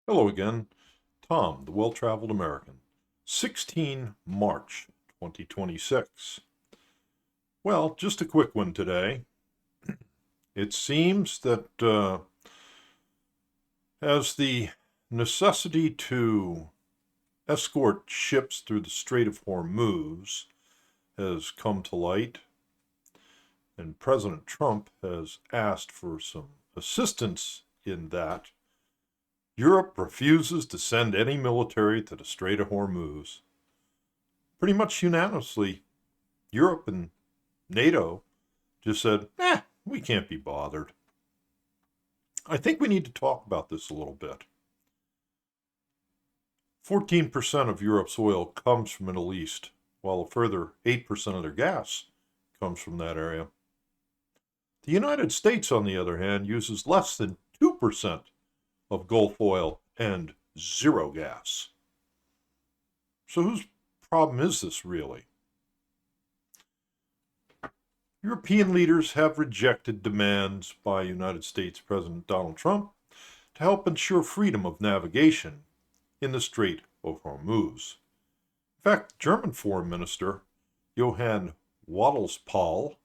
Hello again, Tom, the well-traveled American. 16 March 2026. Well, just a quick one today. It seems that as the necessity to escort ships through the Strait of Hormuz has come to light, and President Trump has asked for some assistance in that, Europe refuses to send any military to the Strait of Hormuz. Pretty much unanimously, Europe and NATO just said, we can't be bothered. I think we need to talk about this a little bit. 14% of Europe's oil comes from the Middle East, while a further 8% of their gas comes from that area. The United States, on the other hand, uses less than 2% of Gulf oil and zero gas. So whose problem is this really? European leaders have rejected demands by United States President Donald Trump to help ensure freedom of navigation in the Strait of Hormuz. In fact, German Foreign Minister Johann Wadelspal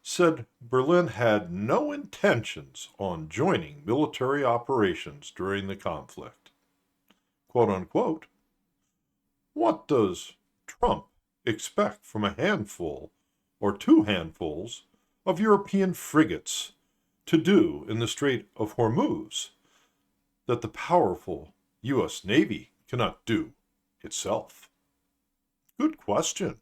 said Berlin had no intentions on joining military operations during the conflict. Quote unquote. What does Trump expect from a handful or two handfuls of European frigates to do in the Strait of Hormuz that the powerful U.S. Navy cannot do itself? Good question.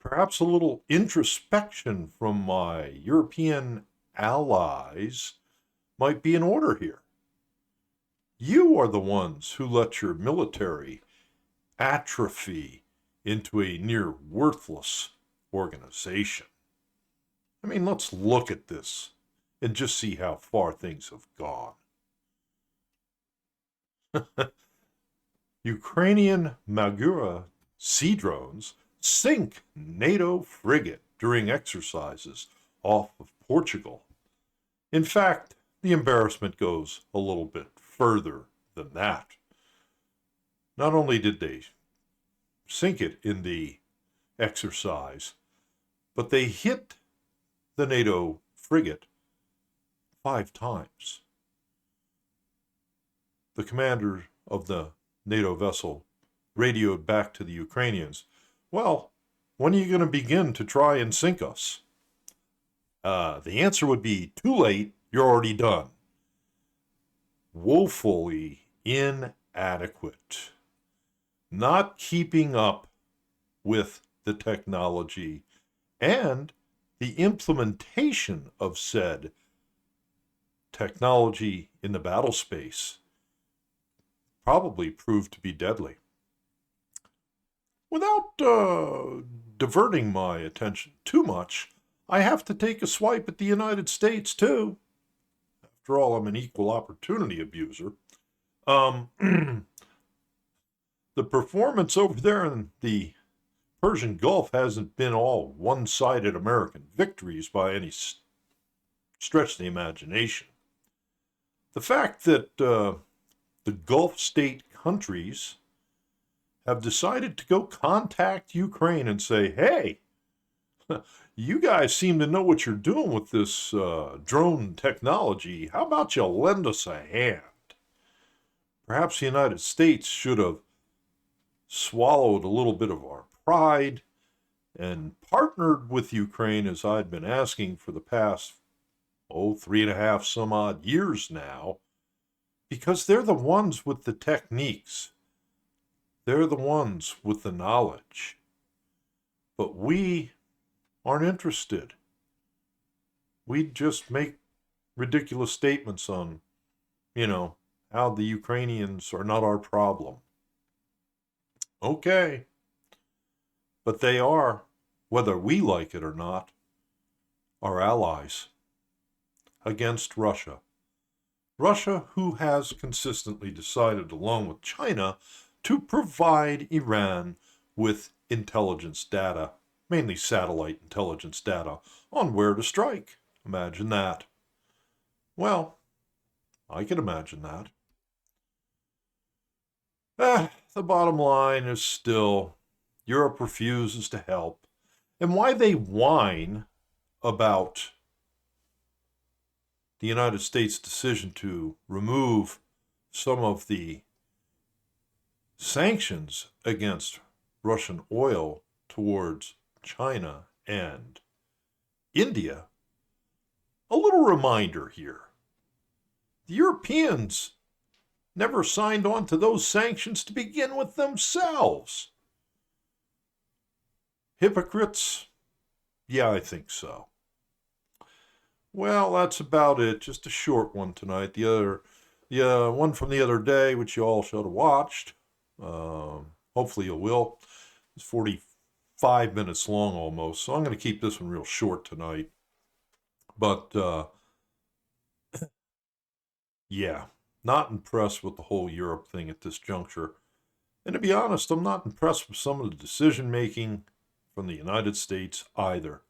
Perhaps a little introspection from my European allies might be in order here. You are the ones who let your military atrophy into a near worthless organization. I mean, let's look at this and just see how far things have gone. Ukrainian Magura sea drones sink NATO frigate during exercises off of Portugal. In fact, the embarrassment goes a little bit further than that. Not only did they sink it in the exercise, but they hit the NATO frigate 5 times. The commander of the NATO vessel radioed back to the Ukrainians, well, when are you going to begin to try and sink us? The answer would be, too late, you're already done. Woefully inadequate. Not keeping up with the technology and the implementation of said technology in the battle space probably proved to be deadly. Without diverting my attention too much, I have to take a swipe at the United States too. After all, I'm an equal opportunity abuser. The performance over there in the Persian Gulf hasn't been all one-sided American victories by any stretch of the imagination. The fact that the Gulf state countries have decided to go contact Ukraine and say, hey, you guys seem to know what you're doing with this drone technology. How about you lend us a hand? Perhaps the United States should have swallowed a little bit of our pride and partnered with Ukraine, as I'd been asking for the past, 3.5 some odd years now, because they're the ones with the techniques. They're the ones with the knowledge. But we aren't interested. We just make ridiculous statements on, how the Ukrainians are not our problem. Okay. But they are, whether we like it or not, our allies against Russia. Russia, who has consistently decided, along with China, to provide Iran with intelligence data, mainly satellite intelligence data, on where to strike. Imagine that. Well, I can imagine that. The bottom line is still Europe refuses to help. And why they whine about the United States' decision to remove some of the sanctions against Russian oil towards China and India, a little reminder here. The Europeans never signed on to those sanctions to begin with themselves. Hypocrites? Yeah, I think so. Well, that's about it. Just a short one tonight. The one from the other day, which you all should have watched. Hopefully you will. It's 45 minutes long almost, so I'm going to keep this one real short tonight. But yeah, not impressed with the whole Europe thing at this juncture. And to be honest, I'm not impressed with some of the decision making from the United States either.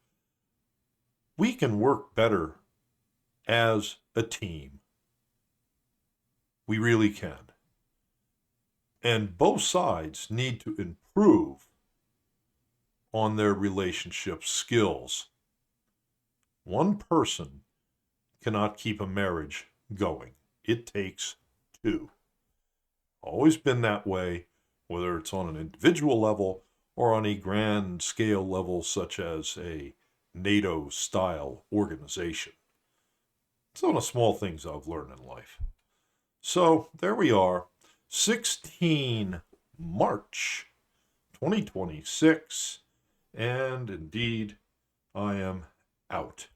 We can work better as a team. We really can. And both sides need to improve on their relationship skills. One person cannot keep a marriage going. It takes two. Always been that way, whether it's on an individual level or on a grand scale level such as a NATO-style organization. It's one of the small things I've learned in life. So there we are, 16 March 2026, and indeed I am out.